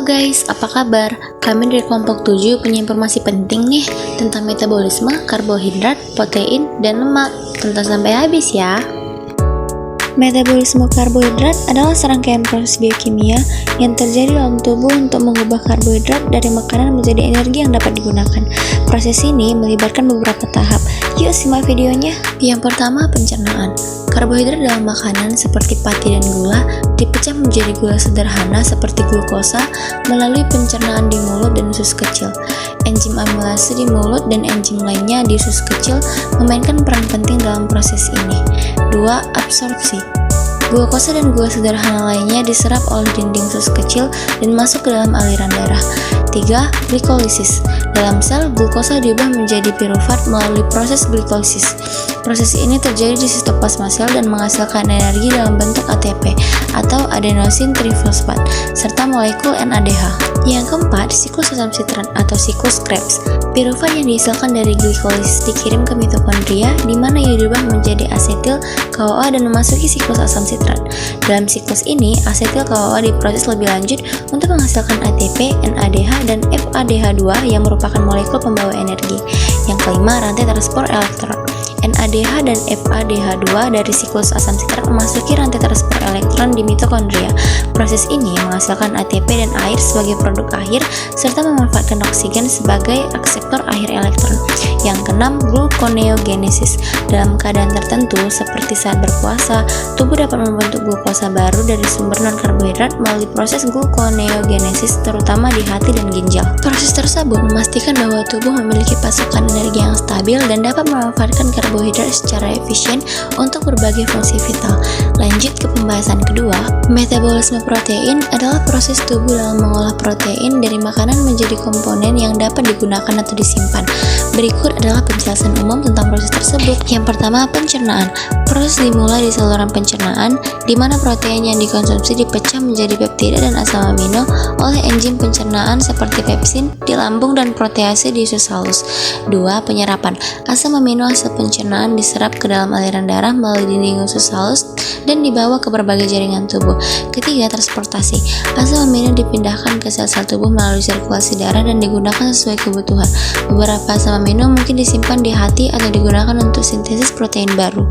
guys, apa kabar? Kami dari kelompok 7 punya informasi penting nih tentang metabolisme, karbohidrat, protein, dan lemak. Tonton sampai habis ya. Metabolisme karbohidrat adalah serangkaian proses biokimia yang terjadi dalam tubuh untuk mengubah karbohidrat dari makanan menjadi energi yang dapat digunakan. Proses ini melibatkan beberapa tahap. Yuk simak videonya. Yang pertama, pencernaan. Karbohidrat dalam makanan seperti pati dan gula dipecah menjadi gula sederhana seperti glukosa melalui pencernaan di mulut dan usus kecil. Enzim amilase di mulut dan enzim lainnya di usus kecil memainkan peran penting dalam proses ini. 2. Absorpsi. Glukosa dan gula sederhana lainnya diserap oleh dinding usus kecil dan masuk ke dalam aliran darah. 3. Glikolisis. Dalam sel, glukosa diubah menjadi pirufat melalui proses glikolisis. Proses ini terjadi di sitoplasma sel dan menghasilkan energi dalam bentuk ATP atau adenosin trifosfat serta molekul NADH. Yang keempat, siklus asam sitrat atau siklus Krebs. Pirufat yang dihasilkan dari glikolisis dikirim ke mitokondria di mana ia diubah menjadi asetil CoA dan memasuki siklus asam sitrat. Dalam siklus ini, asetil CoA diproses lebih lanjut untuk menghasilkan ATP, NADH, dan FADH2 yang merupakan molekul pembawa energi. Yang kelima, rantai transport elektron. NADH dan FADH2 dari siklus asam sitrat memasuki rantai transport elektron di mitokondria. Proses ini menghasilkan ATP dan air sebagai produk akhir serta memanfaatkan oksigen sebagai akseptor akhir elektron. Yang keenam, gluconeogenesis. Dalam keadaan tertentu seperti saat berpuasa, tubuh dapat membentuk glukosa baru dari sumber non-karbohidrat melalui proses gluconeogenesis terutama di hati dan ginjal. Proses tersebut memastikan bahwa tubuh memiliki pasokan energi yang stabil dan dapat memanfaatkan karbohidrat secara efisien untuk berbagai fungsi vital. Lanjut ke pembahasan kedua, metabolisme protein adalah proses tubuh dalam mengolah protein dari makanan menjadi komponen yang dapat digunakan atau disimpan. Berikut adalah penjelasan umum tentang proses tersebut. Yang pertama, pencernaan. Proses dimulai di saluran pencernaan, di mana protein yang dikonsumsi dipecah menjadi peptida dan asam amino oleh enzim pencernaan seperti pepsin di lambung dan protease di usus halus. 2. Penyerapan. Asam amino hasil pencernaan diserap ke dalam aliran darah melalui dinding usus halus dan dibawa ke berbagai jaringan tubuh. Ketiga, transportasi. Asam amino dipindahkan ke sel-sel tubuh melalui sirkulasi darah dan digunakan sesuai kebutuhan. Beberapa asam amino mungkin disimpan di hati atau digunakan untuk sintesis protein baru.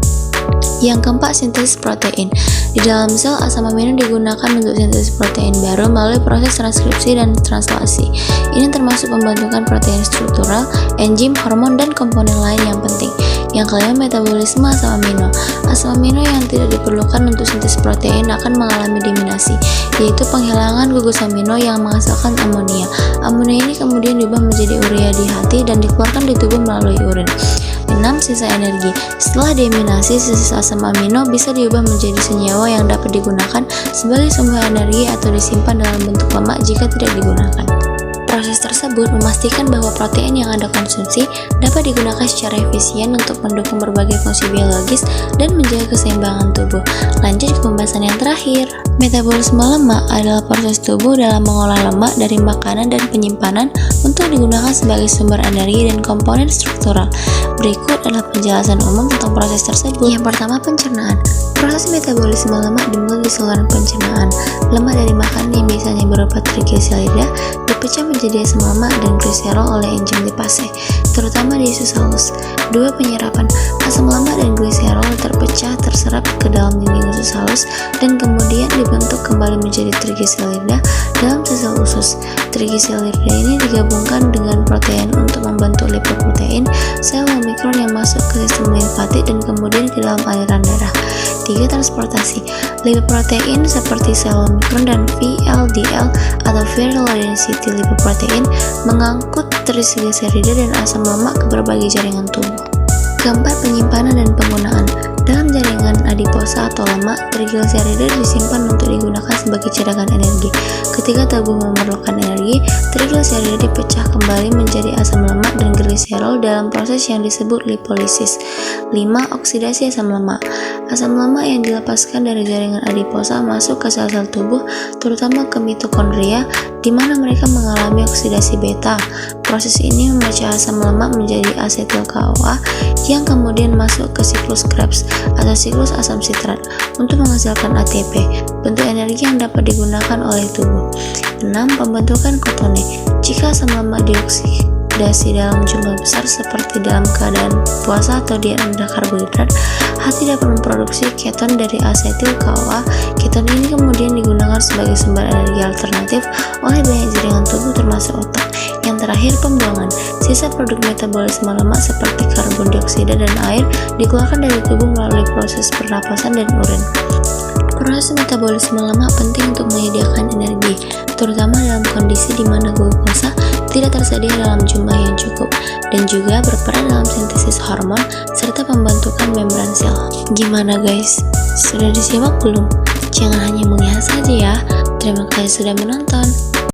Yang keempat, sintesis protein. Di dalam sel, asam amino digunakan untuk sintesis protein baru melalui proses transkripsi dan translasi. Ini termasuk pembentukan protein struktural, enzim, hormon, dan komponen lain yang penting. Yang kelima, metabolisme asam amino. Asam amino yang tidak diperlukan untuk sintesis protein akan mengalami diminasi, yaitu penghilangan gugus amino yang menghasilkan amonia. Amonia ini kemudian diubah menjadi urea di hati dan dikeluarkan di tubuh melalui urin. 6. Sisa energi. Setelah diaminasi, sisa asam amino bisa diubah menjadi senyawa yang dapat digunakan sebagai sumber energi atau disimpan dalam bentuk lemak jika tidak digunakan. Proses tersebut memastikan bahwa protein yang Anda konsumsi dapat digunakan secara efisien untuk mendukung berbagai fungsi biologis dan menjaga keseimbangan tubuh. Lanjut ke pembahasan yang terakhir. Metabolisme lemak adalah proses tubuh dalam mengolah lemak dari makanan dan penyimpanan untuk digunakan sebagai sumber energi dan komponen struktural. Berikut adalah penjelasan umum tentang proses tersebut. Yang pertama, pencernaan. Proses metabolisme lemak dimulai di saluran pencernaan. Lemak dari makanan yang biasanya berupa trigliserida dipecah menjadi asam lemak dan gliserol oleh enzim lipase, terutama di usus halus. 2. Penyerapan. Asam lemak dan gliserol terserap ke dalam dinding usus halus dan kemudian dibentuk kembali menjadi trigliserida dalam sel usus. Trigliserida ini digabungkan dengan protein untuk membentuk lipoprotein sel omikron yang masuk ke sistem limfatik dan kemudian ke dalam aliran darah. 3. Transportasi. Lipoprotein seperti sel omikron dan VLDL atau Very Low Density Lipoprotein mengangkut trigliserida dan asam lemak ke berbagai jaringan tubuh. Keempat, penyimpanan dan penggunaan. Dalam jaringan adiposa atau lemak, trigliserida disimpan untuk digunakan sebagai cadangan energi. Ketika tubuh memerlukan energi, trigliserida dipecah kembali menjadi asam lemak dan gliserol dalam proses yang disebut lipolisis. 5. Oksidasi asam lemak. Asam lemak yang dilepaskan dari jaringan adiposa masuk ke sel-sel tubuh, terutama ke mitokondria, di mana mereka mengalami oksidasi beta. Proses ini memecah asam lemak menjadi asetil CoA yang kemudian masuk ke siklus Krebs atau siklus asam sitrat untuk menghasilkan ATP, bentuk energi yang dapat digunakan oleh tubuh. 6. Pembentukan ketone. Jika asam lemak dioksidasi dalam jumlah besar seperti dalam keadaan puasa atau diet rendah karbohidrat, hati dapat memproduksi keton dari asetil CoA. Keton ini kemudian digunakan sebagai sumber energi alternatif oleh banyak jaringan tubuh termasuk otak. Yang terakhir, pembuangan. Sisa produk metabolisme lemak seperti karbon dioksida dan air dikeluarkan dari tubuh melalui proses pernapasan dan urin. Proses metabolisme lemak penting untuk menyediakan energi, terutama dalam kondisi di mana glukosa tidak tersedia dalam jumlah yang cukup, dan juga berperan dalam sintesis hormon serta pembentukan membran sel. Gimana guys? Sudah disimak belum? Jangan hanya melihat saja ya. Terima kasih sudah menonton.